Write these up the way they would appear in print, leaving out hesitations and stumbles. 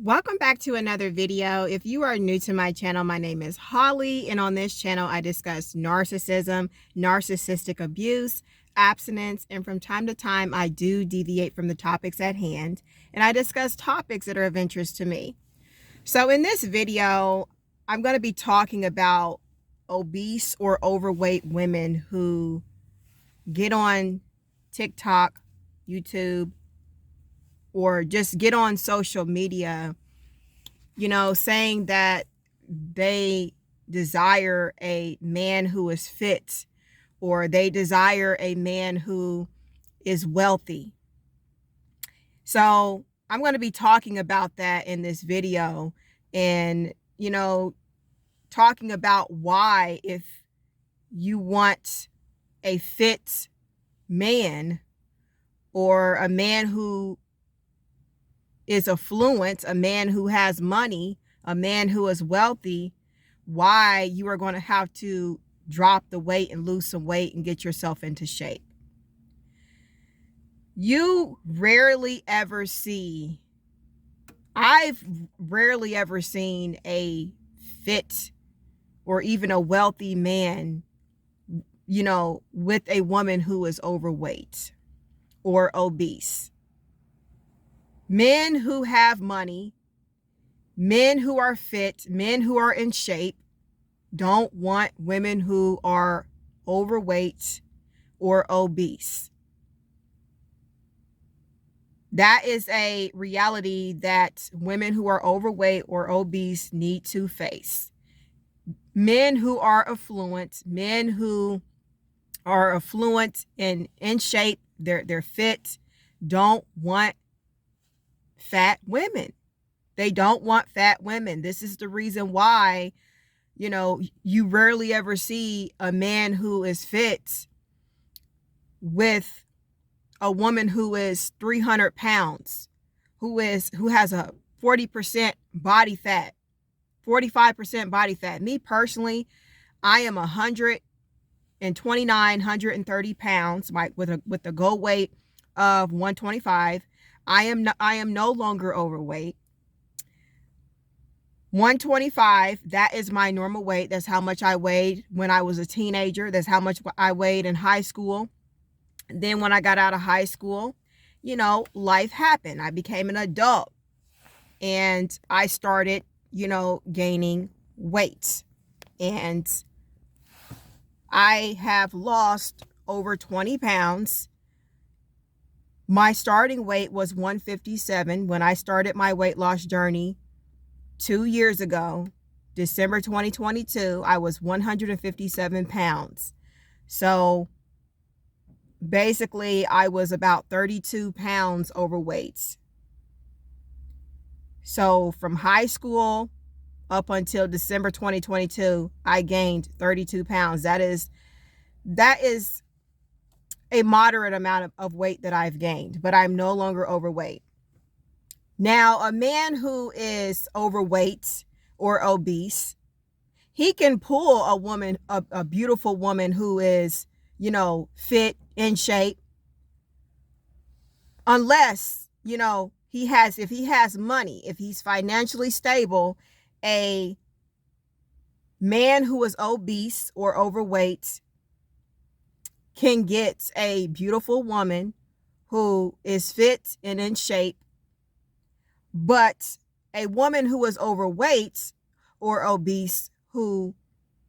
Welcome back to another video. If you are new to my channel, my name is Holly, and on this channel I discuss narcissism, narcissistic abuse, abstinence, and from time to time I do deviate from the topics at hand, and I discuss topics that are of interest to me. So in this video, I'm going to be talking about obese or overweight women who get on TikTok, YouTube, or just get on social media, saying that they desire a man who is fit, or they desire a man who is wealthy. So I'm going to be talking about that in this video, and, talking about why, if you want a fit man, or a man who is affluent, a man who has money, a man who is wealthy, why you are going to have to drop the weight and lose some weight and get yourself into shape. I've rarely ever seen a fit or even a wealthy man, with a woman who is overweight or obese. Men who have money, men who are fit, men who are in shape don't want women who are overweight or obese. That is a reality that women who are overweight or obese need to face. Men who are affluent, and in shape, they're fit, don't want fat women. They don't want fat women. This is the reason why, you rarely ever see a man who is fit with a woman who is 300 pounds, who has a 40% body fat, 45% body fat. Me personally, I am 130 pounds, with a goal weight of 125. I am no longer overweight. 125, that is my normal weight. That's how much I weighed when I was a teenager. That's how much I weighed in high school. Then when I got out of high school, life happened. I became an adult and I started, gaining weight. And I have lost over 20 pounds. My starting weight was 157 when I started my weight loss journey 2 years ago. December 2022, I was 157 pounds. So basically, I was about 32 pounds overweight. So from high school up until December 2022, I gained 32 pounds. That is a moderate amount of weight that I've gained, but I'm no longer overweight. Now, a man who is overweight or obese, he can pull a woman, a beautiful woman who is, fit, in shape, unless, if he has money, if he's financially stable. A man who is obese or overweight can get a beautiful woman who is fit and in shape, but a woman who is overweight or obese, who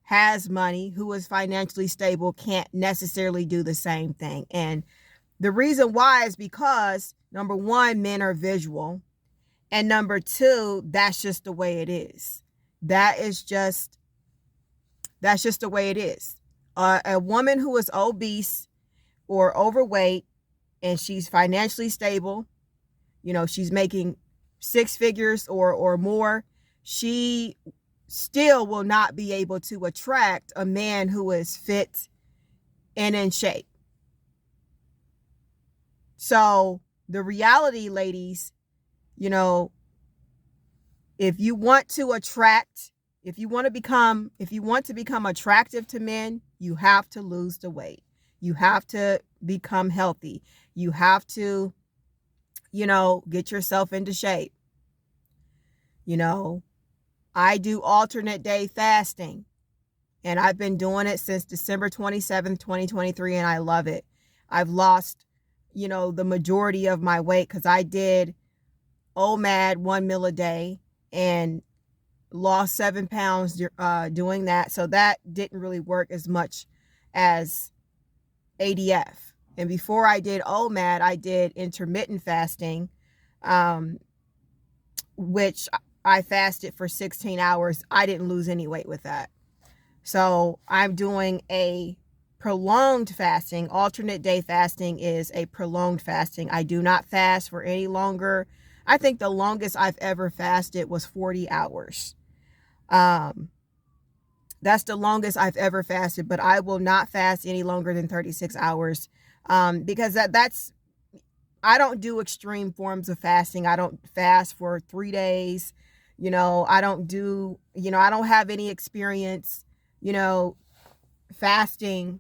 has money, who is financially stable, can't necessarily do the same thing. And the reason why is because, number one, men are visual, and number two, that's just the way it is. That's just the way it is. A woman who is obese or overweight and she's financially stable, she's making six figures or more, she still will not be able to attract a man who is fit and in shape. So the reality, ladies, if you want to become attractive to men, you have to lose the weight. You have to become healthy. You have to, get yourself into shape. You know, I do alternate day fasting, and I've been doing it since December 27th, 2023, and I love it. I've lost, the majority of my weight because I did OMAD 1 meal a day and lost 7 pounds doing that. So that didn't really work as much as ADF. And before I did OMAD, I did intermittent fasting, which I fasted for 16 hours. I didn't lose any weight with that. So I'm doing a prolonged fasting. Alternate day fasting is a prolonged fasting. I do not fast for any longer. I think the longest I've ever fasted was 40 hours. That's the longest I've ever fasted, but I will not fast any longer than 36 hours because that's I don't do extreme forms of fasting. I don't fast for 3 days. I don't do, I don't have any experience, fasting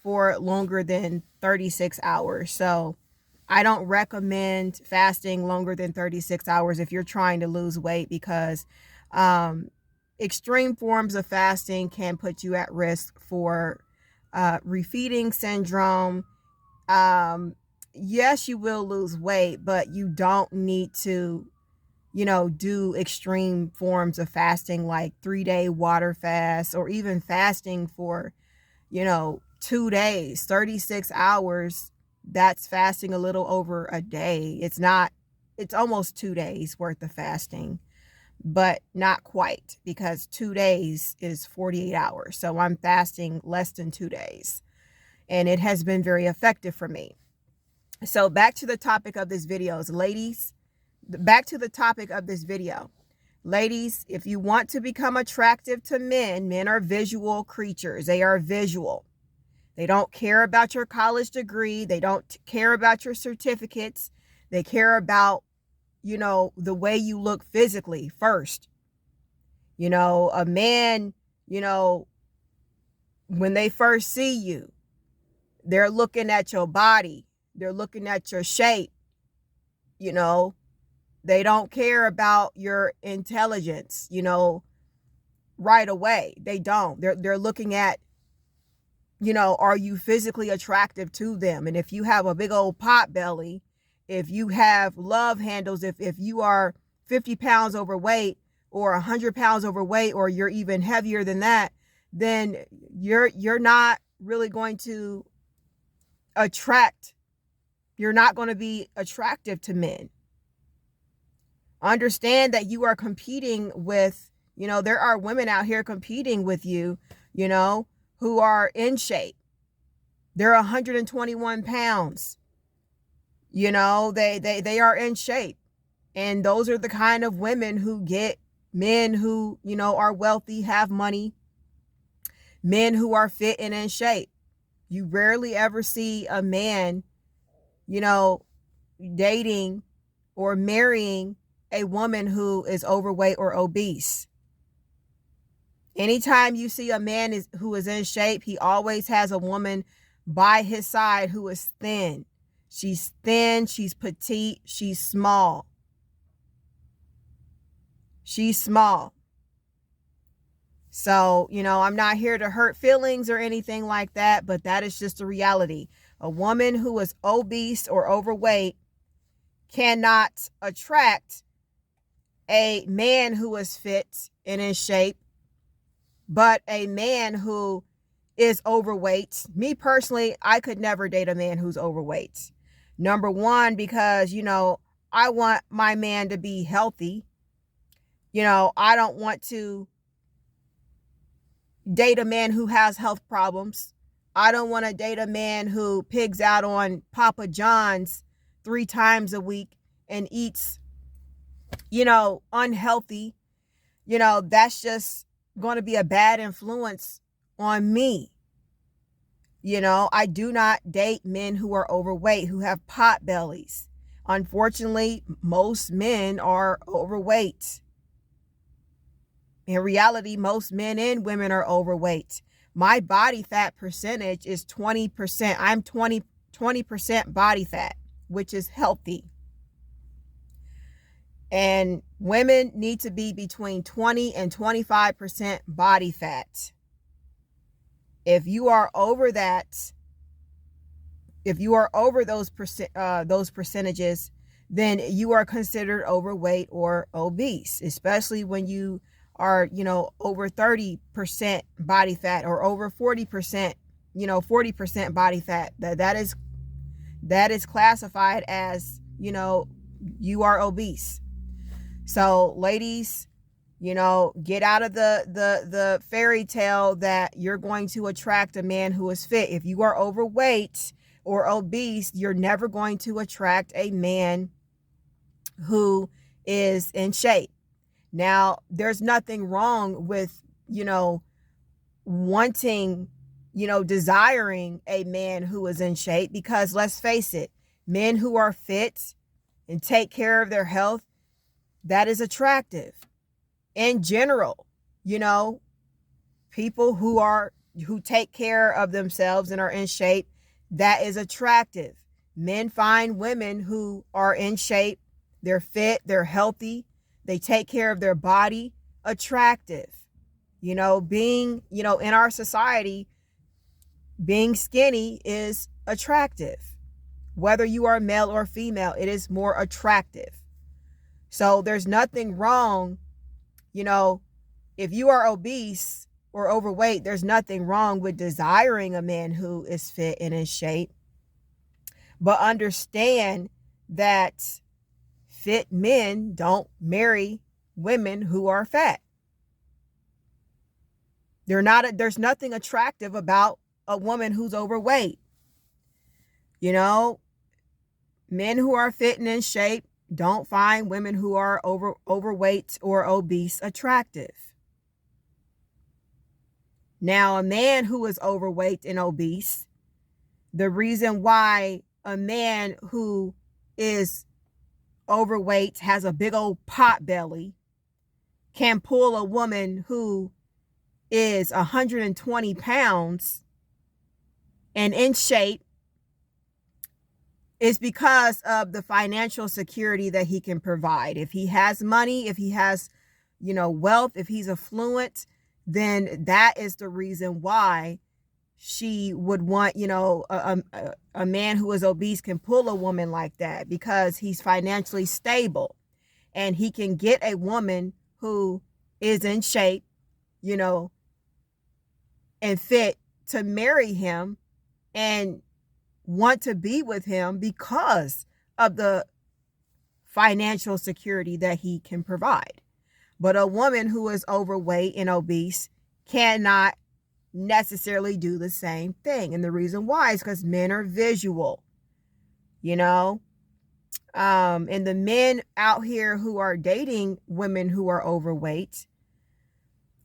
for longer than 36 hours. So I don't recommend fasting longer than 36 hours if you're trying to lose weight because extreme forms of fasting can put you at risk for refeeding syndrome. Yes, you will lose weight, but you don't need to, do extreme forms of fasting like 3-day water fast or even fasting for, 2 days, 36 hours. That's fasting a little over a day. It's almost 2 days worth of fasting, but not quite because 2 days is 48 hours. So I'm fasting less than 2 days and it has been very effective for me. So back to the topic of this video, ladies, Ladies, if you want to become attractive to men, men are visual creatures. They are visual. They don't care about your college degree. They don't care about your certificates. They care about, the way you look physically first. A man, when they first see you, they're looking at your body. They're looking at your shape. They don't care about your intelligence, right away. They don't. They're looking at, are you physically attractive to them? And if you have a big old pot belly, if you have love handles, if you are 50 pounds overweight or 100 pounds overweight, or you're even heavier than that, then you're not really going to you're not going to be attractive to men. Understand that you are competing with, there are women out here competing with you, who are in shape. They're 121 pounds. They are in shape. And those are the kind of women who get men who, are wealthy, have money, men who are fit and in shape. You rarely ever see a man, dating or marrying a woman who is overweight or obese. Anytime you see a man who is in shape, he always has a woman by his side who is thin. She's thin, she's petite, she's small. She's small. So, I'm not here to hurt feelings or anything like that, but that is just a reality. A woman who is obese or overweight cannot attract a man who is fit and in shape, but a man who is overweight. Me personally, I could never date a man who's overweight. Number one, because, I want my man to be healthy. I don't want to date a man who has health problems. I don't want to date a man who pigs out on Papa John's 3 times a week and eats, unhealthy. That's just going to be a bad influence on me. I do not date men who are overweight, who have pot bellies. Unfortunately, most men are overweight. In reality, most men and women are overweight. My body fat percentage is 20%. I'm 20% body fat, which is healthy. And women need to be between 20 and 25% body fat. If you are over that, if you are over those percentages, then you are considered overweight or obese, especially when you are, over 30% body fat or over 40%, 40% body fat. That is classified as, you are obese. So ladies, get out of the fairy tale that you're going to attract a man who is fit. If you are overweight or obese, you're never going to attract a man who is in shape. Now, there's nothing wrong with, wanting, desiring a man who is in shape, because let's face it, men who are fit and take care of their health, that is attractive. In general, people who take care of themselves and are in shape, that is attractive. Men find women who are in shape, they're fit, they're healthy, they take care of their body, attractive. Being, in our society, being skinny is attractive. Whether you are male or female, it is more attractive. So there's nothing wrong, if you are obese or overweight, there's nothing wrong with desiring a man who is fit and in shape. But understand that fit men don't marry women who are fat. There's nothing attractive about a woman who's overweight. Men who are fit and in shape don't find women who are overweight or obese attractive. Now, a man who is overweight and obese, the reason why a man who is overweight, has a big old pot belly, can pull a woman who is 120 pounds and in shape, is because of the financial security that he can provide. If he has money, if he has, wealth, if he's affluent, then that is the reason why she would want, a man who is obese can pull a woman like that, because he's financially stable and he can get a woman who is in shape, and fit to marry him and want to be with him because of the financial security that he can provide. But a woman who is overweight and obese cannot necessarily do the same thing. And the reason why is because men are visual, and the men out here who are dating women who are overweight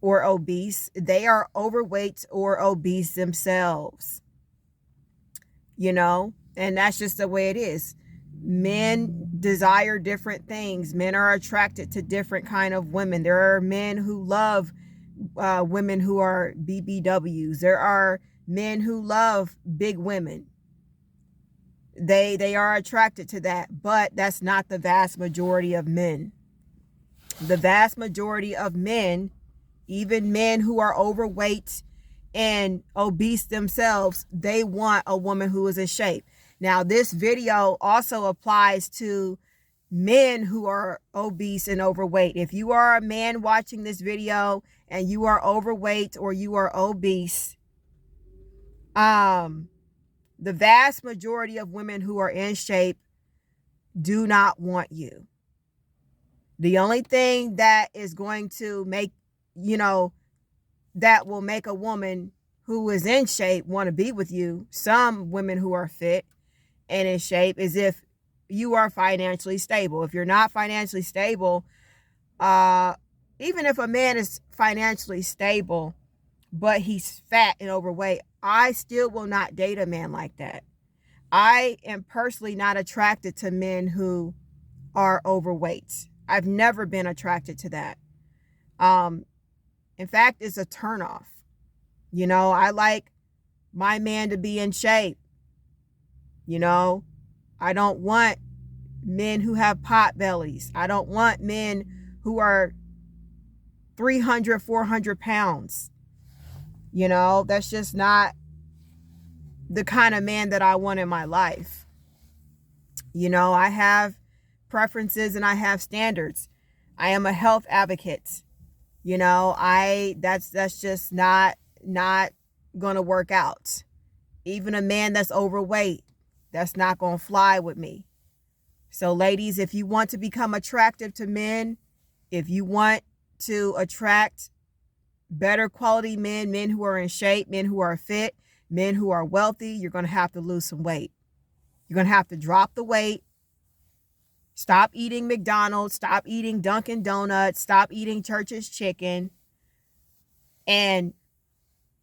or obese, they are overweight or obese themselves, and that's just the way it is. Men desire different things. Men are attracted to different kind of women. There are men who love women who are BBWs. There are men who love big women. They are attracted to that, but that's not the vast majority of men. The vast majority of men, even men who are overweight and obese themselves, they want a woman who is in shape. Now, this video also applies to men who are obese and overweight. If you are a man watching this video and you are overweight or you are obese, the vast majority of women who are in shape do not want you. The only thing that is going to make, that will make a woman who is in shape want to be with you, some women who are fit and in shape, is if you are financially stable. If you're not financially stable, even if a man is financially stable, but he's fat and overweight, I still will not date a man like that. I am personally not attracted to men who are overweight. I've never been attracted to that. In fact, it's a turnoff. I like my man to be in shape. I don't want, men who have pot bellies. I don't want men who are 300, 400 pounds. You know, that's just not the kind of man that I want in my life. You know, I have preferences and I have standards. I am a health advocate. You know, that's just not gonna work out. Even a man that's overweight, that's not gonna fly with me. So ladies, if you want to become attractive to men, if you want to attract better quality men, men who are in shape, men who are fit, men who are wealthy, you're going to have to lose some weight. You're going to have to drop the weight. Stop eating McDonald's, stop eating Dunkin' Donuts, stop eating Church's Chicken, and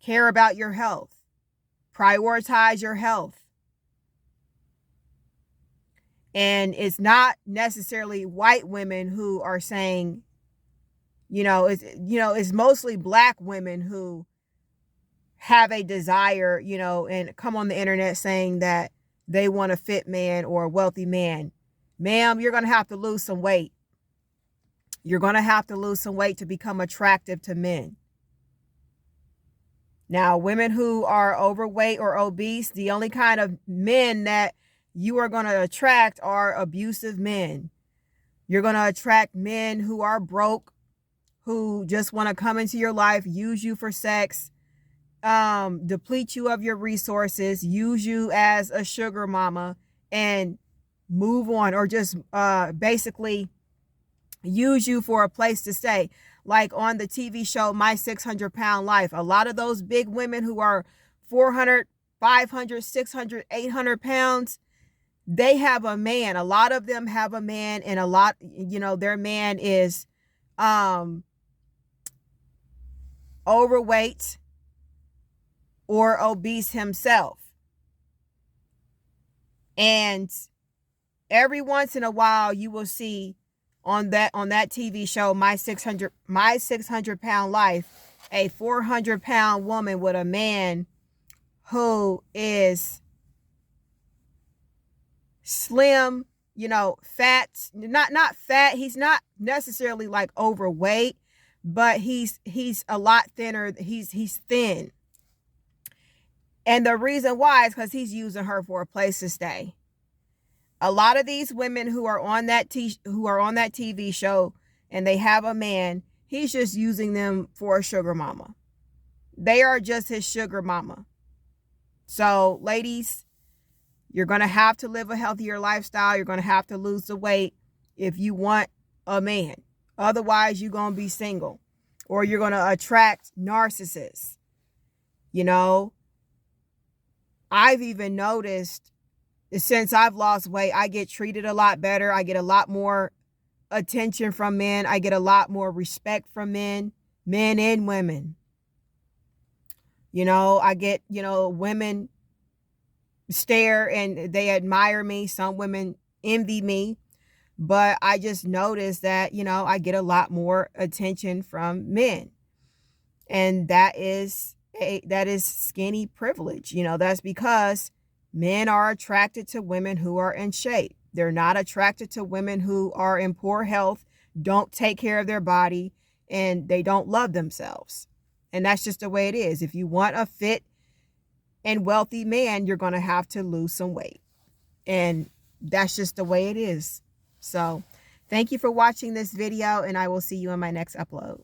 care about your health. Prioritize your health. And it's not necessarily white women who are saying, it's mostly black women who have a desire, and come on the internet saying that they want a fit man or a wealthy man. Ma'am, you're going to have to lose some weight. You're going to have to lose some weight to become attractive to men. Now, women who are overweight or obese, the only kind of men that you are going to attract are abusive men. You're going to attract men who are broke, who just want to come into your life, use you for sex, deplete you of your resources, use you as a sugar mama, and move on, or just basically use you for a place to stay. Like on the TV show My 600 Pound Life, a lot of those big women who are 400, 500, 600, 800 pounds, they have a man. A lot of them have a man, and a lot, their man is overweight or obese himself. And every once in a while you will see on that TV show My 600 Pound Life, a 400 pound woman with a man who is slim, fat, not fat. He's not necessarily like overweight, but he's a lot thinner. He's thin. And the reason why is because he's using her for a place to stay. A lot of these women who are on that TV show and they have a man, he's just using them for a sugar mama. They are just his sugar mama. So ladies, you're going to have to live a healthier lifestyle. You're going to have to lose the weight if you want a man. Otherwise, you're going to be single, or you're going to attract narcissists. I've even noticed since I've lost weight, I get treated a lot better. I get a lot more attention from men. I get a lot more respect from men and women. I get, women stare and they admire me. Some women envy me, but I just noticed that, I get a lot more attention from men. And that is skinny privilege. That's because men are attracted to women who are in shape. They're not attracted to women who are in poor health, don't take care of their body, and they don't love themselves. And that's just the way it is. If you want a fit and wealthy man, you're going to have to lose some weight. And that's just the way it is. So thank you for watching this video, and I will see you in my next upload.